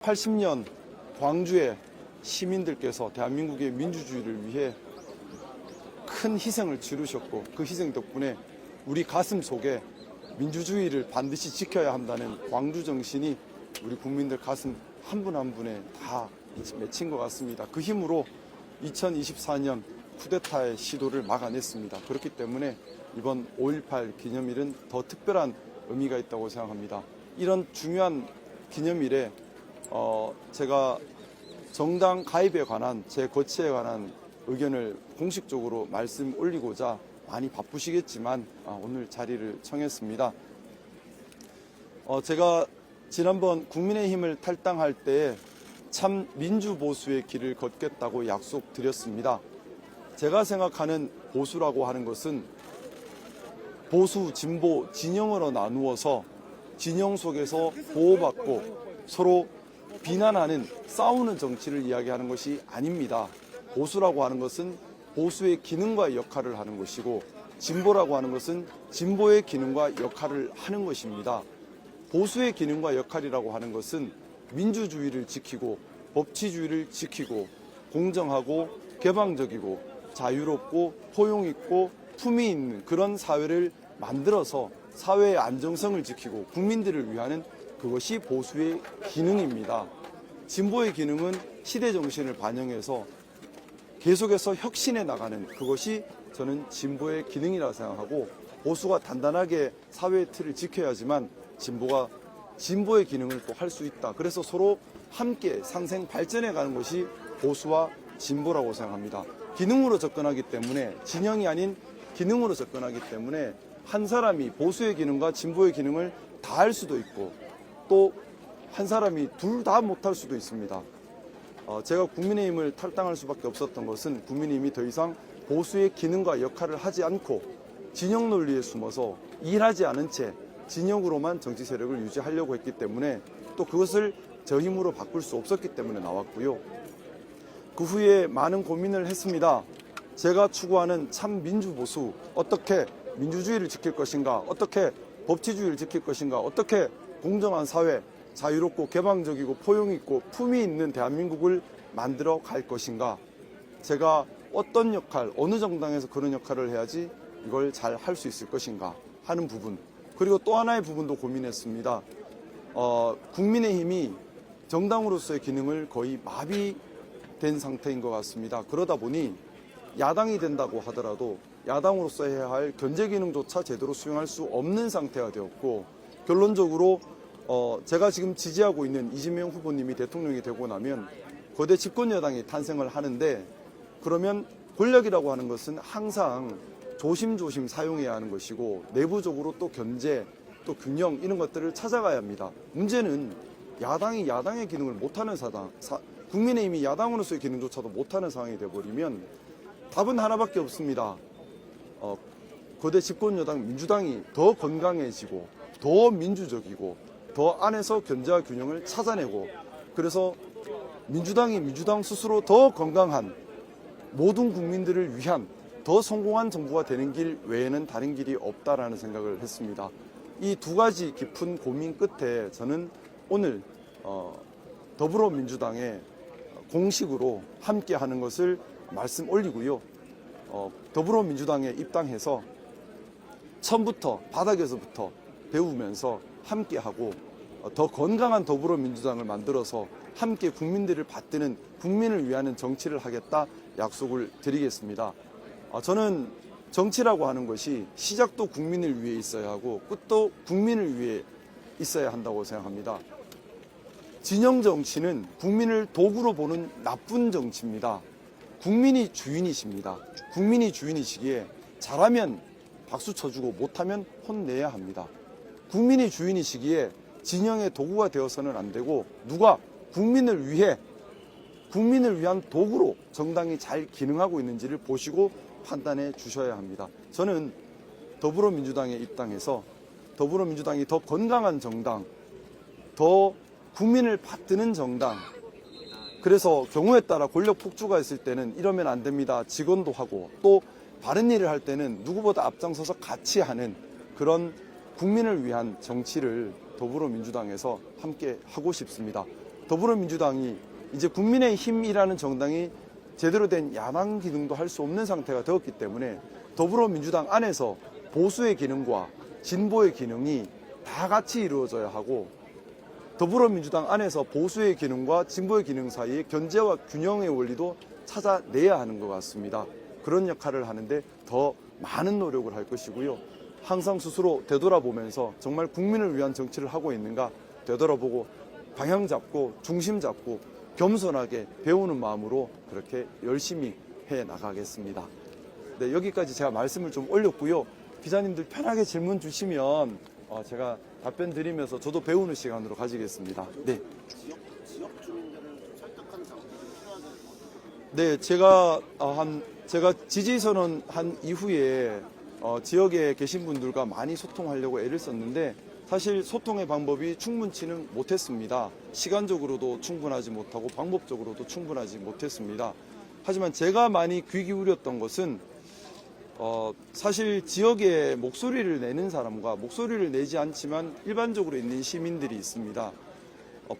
80년 광주의 시민들께서 대한민국의 민주주의를 위해 큰 희생을 치르셨고, 그 희생 덕분에 우리 가슴 속에 민주주의를 반드시 지켜야 한다는 광주 정신이 우리 국민들 가슴 한 분 한 분에 다 맺힌 것 같습니다. 그 힘으로 2024년 쿠데타의 시도를 막아냈습니다. 그렇기 때문에 이번 5.18 기념일은 더 특별한 의미가 있다고 생각합니다. 이런 중요한 기념일에 제가 정당 가입에 관한 제 거취에 관한 의견을 공식적으로 말씀 올리고자 많이 바쁘시겠지만 오늘 자리를 청했습니다. 제가 지난번 국민의힘을 탈당할 때 참 민주보수의 길을 걷겠다고 약속드렸습니다. 제가 생각하는 보수라고 하는 것은 보수, 진보, 진영으로 나누어서 진영 속에서 보호받고 서로 비난하는, 싸우는 정치를 이야기하는 것이 아닙니다. 보수라고 하는 것은 보수의 기능과 역할을 하는 것이고, 진보라고 하는 것은 진보의 기능과 역할을 하는 것입니다. 보수의 기능과 역할이라고 하는 것은 민주주의를 지키고 법치주의를 지키고 공정하고 개방적이고 자유롭고 포용 있고 품위 있는 그런 사회를 만들어서 사회의 안정성을 지키고 국민들을 위하는, 그것이 보수의 기능입니다. 진보의 기능은 시대 정신을 반영해서 계속해서 혁신해 나가는, 그것이 저는 진보의 기능이라고 생각하고, 보수가 단단하게 사회의 틀을 지켜야지만 진보가 진보의 기능을 또 할 수 있다. 그래서 서로 함께 상생 발전해 가는 것이 보수와 진보라고 생각합니다. 기능으로 접근하기 때문에, 진영이 아닌 기능으로 접근하기 때문에 한 사람이 보수의 기능과 진보의 기능을 다 할 수도 있고, 또 한 사람이 둘 다 못할 수도 있습니다. 제가 국민의힘을 탈당할 수밖에 없었던 것은 국민의힘이 더 이상 보수의 기능과 역할을 하지 않고 진영 논리에 숨어서 일하지 않은 채 진영으로만 정치 세력을 유지하려고 했기 때문에, 또 그것을 저 힘으로 바꿀 수 없었기 때문에 나왔고요. 그 후에 많은 고민을 했습니다. 제가 추구하는 참 민주보수, 어떻게 민주주의를 지킬 것인가, 어떻게 법치주의를 지킬 것인가, 어떻게 공정한 사회, 자유롭고 개방적이고 포용 있고 품위 있는 대한민국을 만들어 갈 것인가, 제가 어떤 역할, 어느 정당에서 그런 역할을 해야지 이걸 잘 할 수 있을 것인가 하는 부분, 그리고 또 하나의 부분도 고민했습니다. 국민의힘이 정당으로서의 기능을 거의 마비된 상태인 것 같습니다. 그러다 보니 야당이 된다고 하더라도 야당으로서 해야 할 견제 기능조차 제대로 수행할 수 없는 상태가 되었고, 결론적으로 제가 지금 지지하고 있는 이재명 후보님이 대통령이 되고 나면 거대 집권 여당이 탄생을 하는데, 그러면 권력이라고 하는 것은 항상 조심조심 사용해야 하는 것이고, 내부적으로 또 견제, 또 균형, 이런 것들을 찾아가야 합니다. 문제는 야당이 야당의 기능을 못하는 국민의힘이 야당으로서의 기능조차도 못하는 상황이 되어버리면 답은 하나밖에 없습니다. 거대 집권 여당 민주당이 더 건강해지고 더 민주적이고 더 안에서 견제와 균형을 찾아내고, 그래서 민주당이 민주당 스스로 더 건강한, 모든 국민들을 위한 더 성공한 정부가 되는 길 외에는 다른 길이 없다라는 생각을 했습니다. 이 두 가지 깊은 고민 끝에 저는 오늘 더불어민주당에 공식으로 함께하는 것을 말씀 올리고요. 더불어민주당에 입당해서 처음부터 바닥에서부터 배우면서 함께하고 더 건강한 더불어민주당을 만들어서 함께 국민들을 받드는, 국민을 위하는 정치를 하겠다 약속을 드리겠습니다. 저는 정치라고 하는 것이 시작도 국민을 위해 있어야 하고 끝도 국민을 위해 있어야 한다고 생각합니다. 진영 정치는 국민을 도구로 보는 나쁜 정치입니다. 국민이 주인이십니다. 국민이 주인이시기에 잘하면 박수 쳐주고 못하면 혼내야 합니다. 국민이 주인이시기에 진영의 도구가 되어서는 안 되고, 누가 국민을 위한 도구로 정당이 잘 기능하고 있는지를 보시고 판단해 주셔야 합니다. 저는 더불어민주당에 입당해서 더불어민주당이 더 건강한 정당, 더 국민을 받드는 정당, 그래서 경우에 따라 권력 폭주가 있을 때는 이러면 안 됩니다, 직원도 하고, 또 바른 일을 할 때는 누구보다 앞장서서 같이 하는 그런 국민을 위한 정치를 더불어민주당에서 함께 하고 싶습니다. 더불어민주당이 이제 국민의힘이라는 정당이 제대로 된 야당 기능도 할 수 없는 상태가 되었기 때문에 더불어민주당 안에서 보수의 기능과 진보의 기능이 다 같이 이루어져야 하고 더불어민주당 안에서 보수의 기능과 진보의 기능 사이에 견제와 균형의 원리도 찾아내야 하는 것 같습니다. 그런 역할을 하는데 더 많은 노력을 할 것이고요. 항상 스스로 되돌아보면서 정말 국민을 위한 정치를 하고 있는가 되돌아보고 방향 잡고 중심 잡고 겸손하게 배우는 마음으로 그렇게 열심히 해 나가겠습니다. 네, 여기까지 제가 말씀을 좀 올렸고요. 기자님들 편하게 질문 주시면 제가 답변 드리면서 저도 배우는 시간으로 가지겠습니다. 네. 지역 주민들을 좀 설득하는 장치가 필요하다는 것 같아요. 네, 제가 지지 선언한 이후에 지역에 계신 분들과 많이 소통하려고 애를 썼는데 사실 소통의 방법이 충분치는 못했습니다. 시간적으로도 충분하지 못하고 방법적으로도 충분하지 못했습니다. 하지만 제가 많이 귀 기울였던 것은 사실 지역에 목소리를 내는 사람과 목소리를 내지 않지만 일반적으로 있는 시민들이 있습니다.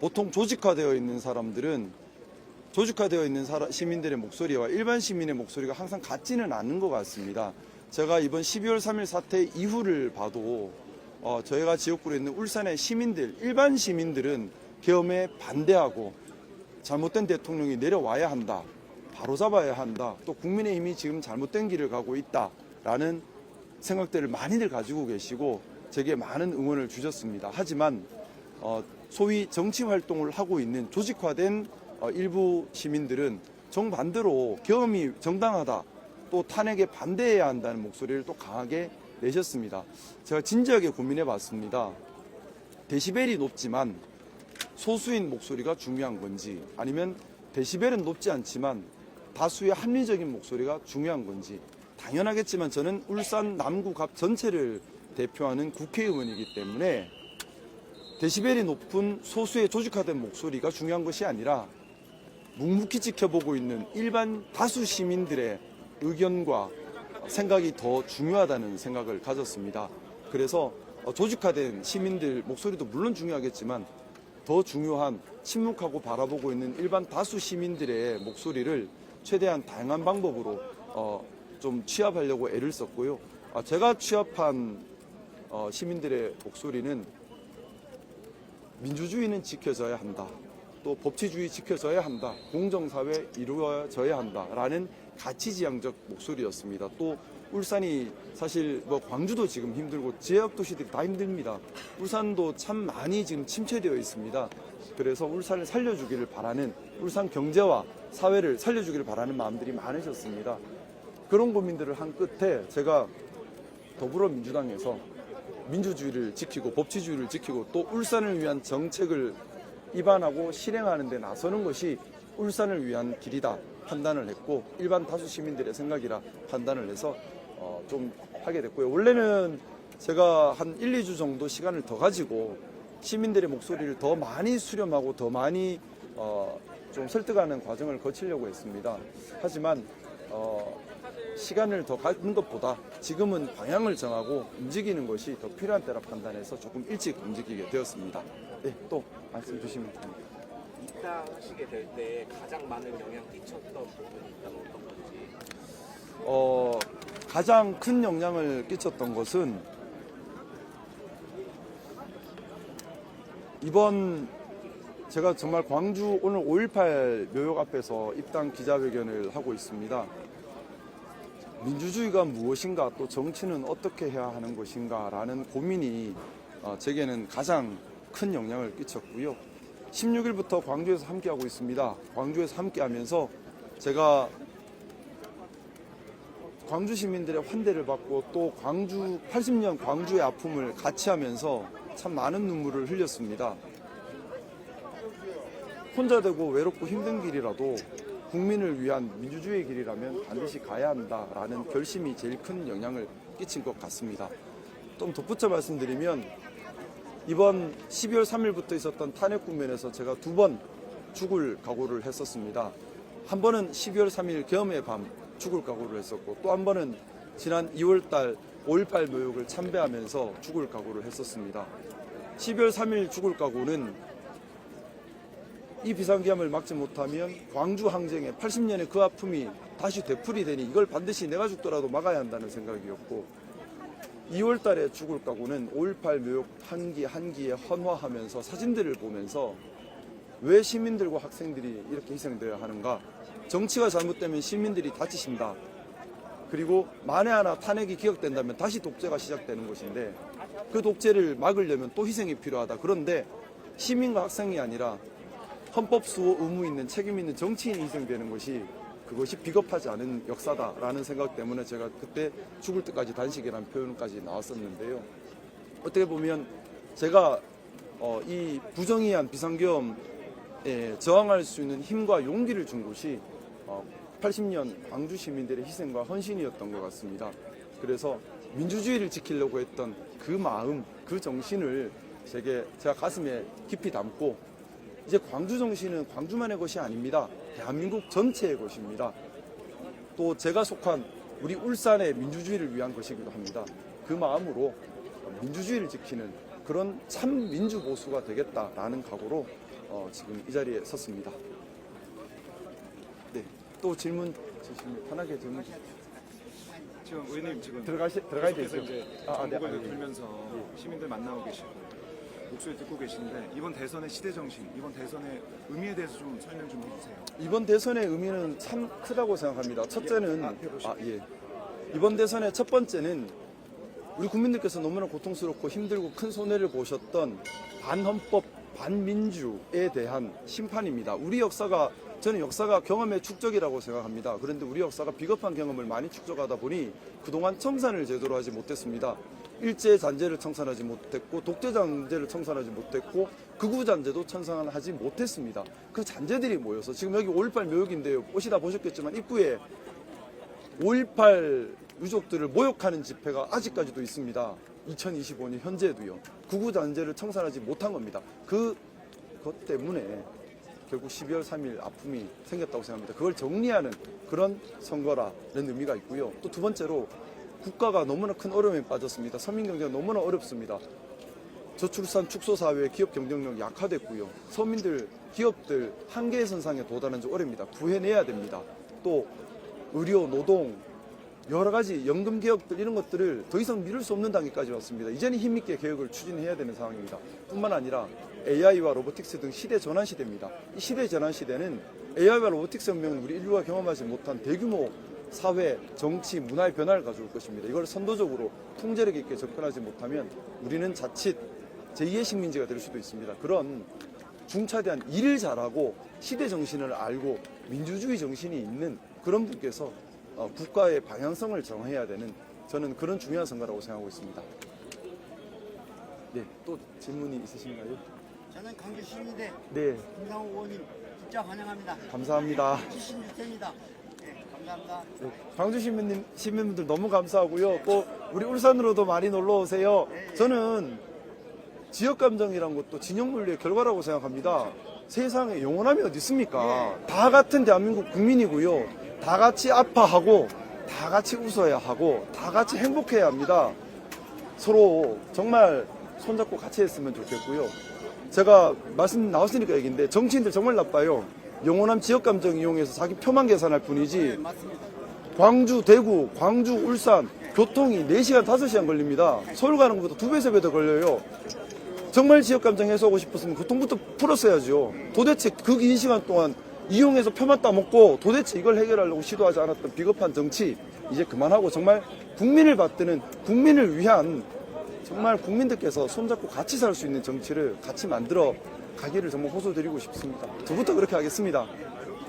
보통 조직화되어 있는 사람들은 조직화되어 있는 시민들의 목소리와 일반 시민의 목소리가 항상 같지는 않은 것 같습니다. 제가 이번 12월 3일 사태 이후를 봐도 저희가 지역구에 있는 울산의 시민들, 일반 시민들은 계엄에 반대하고 잘못된 대통령이 내려와야 한다. 바로잡아야 한다. 또 국민의힘이 지금 잘못된 길을 가고 있다라는 생각들을 많이들 가지고 계시고 제게 많은 응원을 주셨습니다. 하지만 소위 정치 활동을 하고 있는 조직화된 일부 시민들은 정반대로 계엄이 정당하다. 또 탄핵에 반대해야 한다는 목소리를 또 강하게 내셨습니다. 제가 진지하게 고민해 봤습니다. 데시벨이 높지만 소수인 목소리가 중요한 건지 아니면 데시벨은 높지 않지만 다수의 합리적인 목소리가 중요한 건지 당연하겠지만 저는 울산 남구갑 전체를 대표하는 국회의원이기 때문에 데시벨이 높은 소수의 조직화된 목소리가 중요한 것이 아니라 묵묵히 지켜보고 있는 일반 다수 시민들의 의견과 생각이 더 중요하다는 생각을 가졌습니다. 그래서 조직화된 시민들 목소리도 물론 중요하겠지만 더 중요한 침묵하고 바라보고 있는 일반 다수 시민들의 목소리를 최대한 다양한 방법으로 좀 취합하려고 애를 썼고요. 제가 취합한 시민들의 목소리는 민주주의는 지켜져야 한다. 또 법치주의 지켜져야 한다. 공정사회 이루어져야 한다라는 가치지향적 목소리였습니다. 또 울산이 사실 광주도 지금 힘들고 지역 도시들이 다 힘듭니다. 울산도 참 많이 지금 침체되어 있습니다. 그래서 울산을 살려주기를 바라는 울산 경제와 사회를 살려주기를 바라는 마음들이 많으셨습니다. 그런 고민들을 한 끝에 제가 더불어민주당에서 민주주의를 지키고 법치주의를 지키고 또 울산을 위한 정책을 입안하고 실행하는 데 나서는 것이 울산을 위한 길이다 판단을 했고 일반 다수 시민들의 생각이라 판단을 해서 좀 하게 됐고요. 원래는 제가 한 1, 2주 정도 시간을 더 가지고 시민들의 목소리를 더 많이 수렴하고 더 많이 좀 설득하는 과정을 거치려고 했습니다. 하지만 시간을 더 갖는 것보다 지금은 방향을 정하고 움직이는 것이 더 필요한 때라 판단해서 조금 일찍 움직이게 되었습니다. 네, 또 말씀 주시면 됩니다. 입당하시게 될 때 가장 많은 영향 끼쳤던 부분이 있다면 어떤 건지? 가장 큰 영향을 끼쳤던 것은 이번 제가 정말 광주 오늘 5.18 묘역 앞에서 입당 기자회견을 하고 있습니다. 민주주의가 무엇인가 또 정치는 어떻게 해야 하는 것인가 라는 고민이 제게는 가장 큰 영향을 끼쳤고요. 16일부터 광주에서 함께하고 있습니다. 광주에서 함께하면서 제가 광주 시민들의 환대를 받고 또 80년 광주의 아픔을 같이 하면서 참 많은 눈물을 흘렸습니다. 혼자 되고 외롭고 힘든 길이라도 국민을 위한 민주주의의 길이라면 반드시 가야 한다라는 결심이 제일 큰 영향을 끼친 것 같습니다. 좀 덧붙여 말씀드리면 이번 12월 3일부터 있었던 탄핵 국면에서 제가 2번 죽을 각오를 했었습니다. 한 번은 12월 3일 계엄의 밤 죽을 각오를 했었고 또 한 번은 지난 2월달 5.18 묘역을 참배하면서 죽을 각오를 했었습니다. 12월 3일 죽을 각오는 이 비상계엄을 막지 못하면 광주 항쟁의 80년의 그 아픔이 다시 되풀이 되니 이걸 반드시 내가 죽더라도 막아야 한다는 생각이었고, 2월 달에 죽을 각오는 5.18 묘역 한 기에 헌화하면서 사진들을 보면서 왜 시민들과 학생들이 이렇게 희생되어야 하는가? 정치가 잘못되면 시민들이 다치신다. 그리고 만에 하나 탄핵이 기각된다면 다시 독재가 시작되는 것인데, 그 독재를 막으려면 또 희생이 필요하다. 그런데 시민과 학생이 아니라 헌법 수호 의무 있는 책임 있는 정치인이 희생되는 것이, 그것이 비겁하지 않은 역사다라는 생각 때문에 제가 그때 죽을 때까지 단식이라는 표현까지 나왔었는데요. 어떻게 보면 제가 이 부정의한 비상계엄에 저항할 수 있는 힘과 용기를 준 것이 80년 광주 시민들의 희생과 헌신이었던 것 같습니다. 그래서 민주주의를 지키려고 했던 그 마음, 그 정신을 제가 가슴에 깊이 담고, 이제 광주 정신은 광주만의 것이 아닙니다. 대한민국 전체의 것입니다. 또 제가 속한 우리 울산의 민주주의를 위한 것이기도 합니다. 그 마음으로 민주주의를 지키는 그런 참 민주보수가 되겠다라는 각오로 지금 이 자리에 섰습니다. 네, 또 질문 주시면 편하게 질문 주십시오. 지금 의원님 지금 들어가야 계속해서 되죠. 이제 아, 네. 전국을 돌면서 시민들 만나고 계시고 목소리 듣고 계시는데, 이번 대선의 시대 정신, 이번 대선의 의미에 대해서 좀 설명 좀 해주세요. 이번 대선의 의미는 참 크다고 생각합니다. 첫째는 이번 대선의 첫 번째는 우리 국민들께서 너무나 고통스럽고 힘들고 큰 손해를 보셨던 반헌법, 반민주에 대한 심판입니다. 저는 역사가 경험의 축적이라고 생각합니다. 그런데 우리 역사가 비겁한 경험을 많이 축적하다 보니 그동안 청산을 제대로 하지 못했습니다. 일제 잔재를 청산하지 못했고, 독재 잔재를 청산하지 못했고, 극우 잔재도 청산하지 못했습니다. 그 잔재들이 모여서 지금 여기 5.18 묘역인데요. 오시다 보셨겠지만 입구에 5.18 유족들을 모욕하는 집회가 아직까지도 있습니다. 2025년 현재도요. 극우 잔재를 청산하지 못한 겁니다. 그것 때문에 결국 12월 3일 아픔이 생겼다고 생각합니다. 그걸 정리하는 그런 선거라는 의미가 있고요. 또 두 번째로 국가가 너무나 큰 어려움에 빠졌습니다. 서민 경제가 너무나 어렵습니다. 저출산 축소사회 기업 경쟁력이 약화됐고요. 서민들, 기업들 한계 선상에 도달한 지 오래입니다. 구해내야 됩니다. 또 의료, 노동, 여러 가지 연금 개혁들 이런 것들을 더 이상 미룰 수 없는 단계까지 왔습니다. 이제는 힘있게 개혁을 추진해야 되는 상황입니다. 뿐만 아니라 AI와 로보틱스 등 시대 전환 시대입니다. 이 시대 전환 시대는 AI와 로보틱스 혁명은 우리 인류가 경험하지 못한 대규모 사회, 정치, 문화의 변화를 가져올 것입니다. 이걸 선도적으로 통제력 있게 접근하지 못하면 우리는 자칫 제2의 식민지가 될 수도 있습니다. 그런 중차대한 일을 잘하고 시대 정신을 알고 민주주의 정신이 있는 그런 분께서 국가의 방향성을 정해야 되는, 저는 그런 중요한 선거라고 생각하고 있습니다. 네, 또 질문이 있으신가요? 저는 광주 시민대 네, 김상호 의원님 진짜 환영합니다. 감사합니다. 76세입니다. 네, 감사합니다. 네, 광주 시민분들 너무 감사하고요. 또 우리 울산으로도 많이 놀러 오세요. 저는 지역 감정이란 것도 진영 논리의 결과라고 생각합니다. 세상에 영원함이 어디 있습니까? 다 같은 대한민국 국민이고요. 다 같이 아파하고, 다 같이 웃어야 하고, 다 같이 행복해야 합니다. 서로 정말 손잡고 같이 했으면 좋겠고요. 제가 말씀 나왔으니까 얘기인데, 정치인들 정말 나빠요. 영원한 지역 감정 이용해서 자기 표만 계산할 뿐이지, 맞습니다. 광주, 대구, 광주, 울산 교통이 4시간, 5시간 걸립니다. 서울 가는 것보다 2배, 3배 더 걸려요. 정말 지역 감정 해소하고 싶었으면 교통부터 풀었어야죠. 도대체 그 긴 시간 동안 이용해서 표만 따먹고 도대체 이걸 해결하려고 시도하지 않았던 비겁한 정치 이제 그만하고 정말 국민을 받드는, 국민을 위한, 정말 국민들께서 손잡고 같이 살 수 있는 정치를 같이 만들어 가기를 정말 호소드리고 싶습니다. 저부터 그렇게 하겠습니다.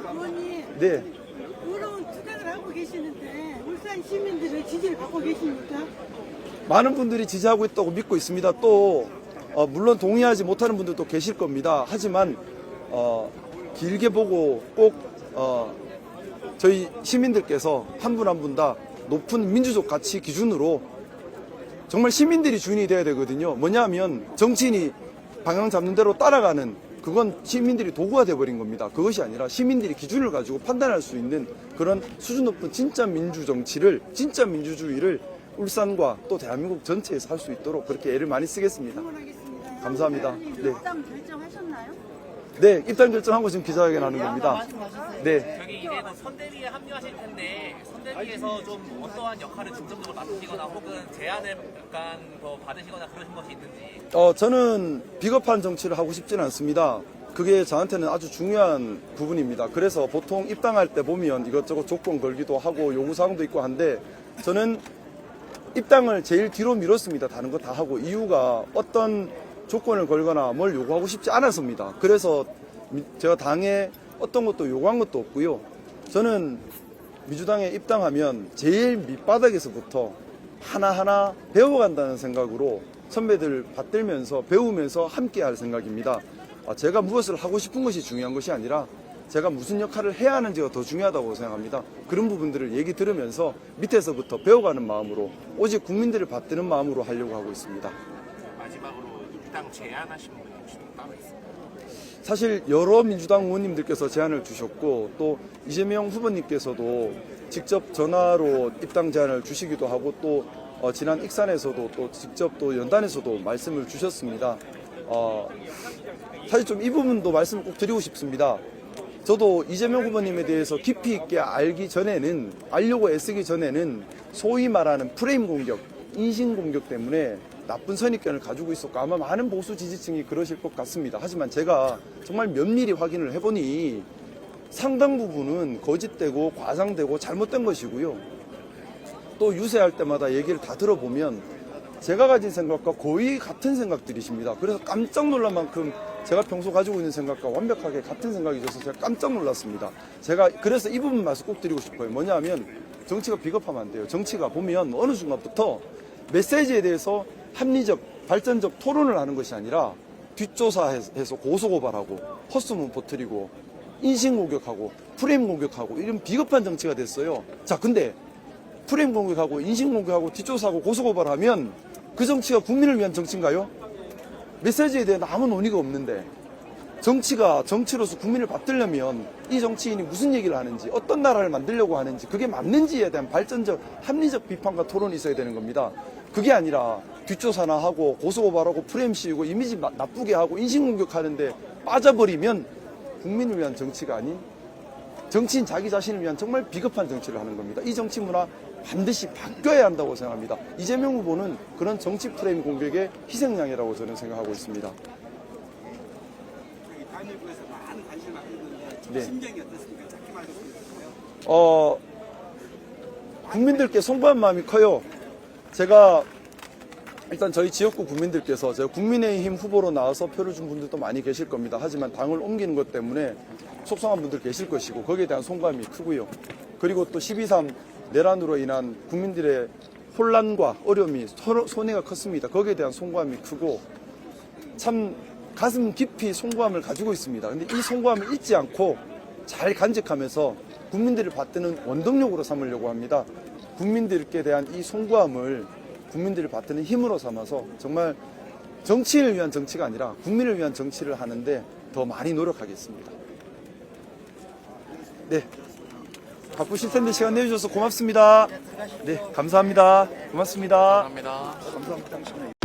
의원님, 네. 의료원 투쟁을 하고 계시는데 울산 시민들의 지지를 받고 계십니까? 많은 분들이 지지하고 있다고 믿고 있습니다. 또 물론 동의하지 못하는 분들도 계실 겁니다. 하지만 길게 보고 꼭 저희 시민들께서 한 분 한 분 다 높은 민주적 가치 기준으로 정말 시민들이 주인이 돼야 되거든요. 뭐냐면 정치인이 방향 잡는 대로 따라가는, 그건 시민들이 도구가 돼버린 겁니다. 그것이 아니라 시민들이 기준을 가지고 판단할 수 있는 그런 수준 높은 진짜 민주정치를, 진짜 민주주의를 울산과 또 대한민국 전체에서 할 수 있도록 그렇게 애를 많이 쓰겠습니다. 응원하겠습니다. 감사합니다. 의원님, 네. 입당 결정하셨나요? 네, 입당 결정하고 지금 기자회견 하는 겁니다. 네. 저기 이제 그 선대위에 합류하실 텐데 선대위에서 좀 어떠한 역할을 중점적으로 맡으시거나 혹은 제안을 약간 더 받으시거나 그러신 것이 있는지. 저는 비겁한 정치를 하고 싶지는 않습니다. 그게 저한테는 아주 중요한 부분입니다. 그래서 보통 입당할 때 보면 이것저것 조건 걸기도 하고 요구사항도 있고 한데 저는 입당을 제일 뒤로 미뤘습니다. 다른 거 다 하고 이유가 어떤 조건을 걸거나 뭘 요구하고 싶지 않아서입니다. 그래서 제가 당에 어떤 것도 요구한 것도 없고요. 저는 민주당에 입당하면 제일 밑바닥에서부터 하나하나 배워간다는 생각으로 선배들 받들면서 배우면서 함께 할 생각입니다. 제가 무엇을 하고 싶은 것이 중요한 것이 아니라 제가 무슨 역할을 해야 하는지가 더 중요하다고 생각합니다. 그런 부분들을 얘기 들으면서 밑에서부터 배워가는 마음으로 오직 국민들을 받드는 마음으로 하려고 하고 있습니다. 마지막으로 입당 제안하신 분이 혹시 따로 있습니까? 사실 여러 민주당 의원님들께서 제안을 주셨고 또 이재명 후보님께서도 직접 전화로 입당 제안을 주시기도 하고 또 지난 익산에서도 또 직접 또 연단에서도 말씀을 주셨습니다. 사실 좀 이 부분도 말씀을 꼭 드리고 싶습니다. 저도 이재명 후보님에 대해서 깊이 있게 알려고 애쓰기 전에는 소위 말하는 프레임 공격, 인신 공격 때문에 나쁜 선입견을 가지고 있었고 아마 많은 보수 지지층이 그러실 것 같습니다. 하지만 제가 정말 면밀히 확인을 해보니 상당 부분은 거짓되고 과장되고 잘못된 것이고요. 또 유세할 때마다 얘기를 다 들어보면 제가 가진 생각과 거의 같은 생각들이십니다. 그래서 깜짝 놀랄 만큼 제가 평소 가지고 있는 생각과 완벽하게 같은 생각이 있어서 제가 깜짝 놀랐습니다. 제가 그래서 이 부분 말씀 꼭 드리고 싶어요. 뭐냐면 정치가 비겁하면 안 돼요. 정치가 보면 어느 순간부터 메시지에 대해서 합리적, 발전적 토론을 하는 것이 아니라 뒷조사해서 고소고발하고 헛소문 퍼뜨리고 인신공격하고 프레임 공격하고 이런 비겁한 정치가 됐어요. 자, 근데 프레임 공격하고 인신공격하고 뒷조사하고 고소고발하면 그 정치가 국민을 위한 정치인가요? 메시지에 대한 아무 논의가 없는데 정치가 정치로서 국민을 받들려면 이 정치인이 무슨 얘기를 하는지 어떤 나라를 만들려고 하는지 그게 맞는지에 대한 발전적 합리적 비판과 토론이 있어야 되는 겁니다. 그게 아니라 뒷조사나 하고 고소고발하고 프레임 씌우고 이미지 나쁘게 하고 인신공격하는데 빠져버리면 국민을 위한 정치가 아닌 정치인 자기 자신을 위한 정말 비겁한 정치를 하는 겁니다. 이 정치 문화 반드시 바뀌어야 한다고 생각합니다. 이재명 후보는 그런 정치 프레임 공격의 희생양이라고 저는 생각하고 있습니다. 단일부에서 많은 관심을 갖고 있는데 네. 심정이 어떻습니까? 짧게 말해주세요. 국민들께 송구한 마음이 커요. 제가 일단 저희 지역구 국민들께서 제가 국민의힘 후보로 나와서 표를 준 분들도 많이 계실 겁니다. 하지만 당을 옮기는 것 때문에 속상한 분들 계실 것이고 거기에 대한 송구함이 크고요. 그리고 또 12.3 내란으로 인한 국민들의 혼란과 어려움이 손해가 컸습니다. 거기에 대한 송구함이 크고 참 가슴 깊이 송구함을 가지고 있습니다. 근데 이 송구함을 잊지 않고 잘 간직하면서 국민들을 받드는 원동력으로 삼으려고 합니다. 국민들께 대한 이 송구함을 국민들을 받드는 힘으로 삼아서 정말 정치인을 위한 정치가 아니라 국민을 위한 정치를 하는데 더 많이 노력하겠습니다. 네. 바쁘실 텐데 시간 내주셔서 고맙습니다. 네, 감사합니다. 고맙습니다. 감사합니다. 감사합니다.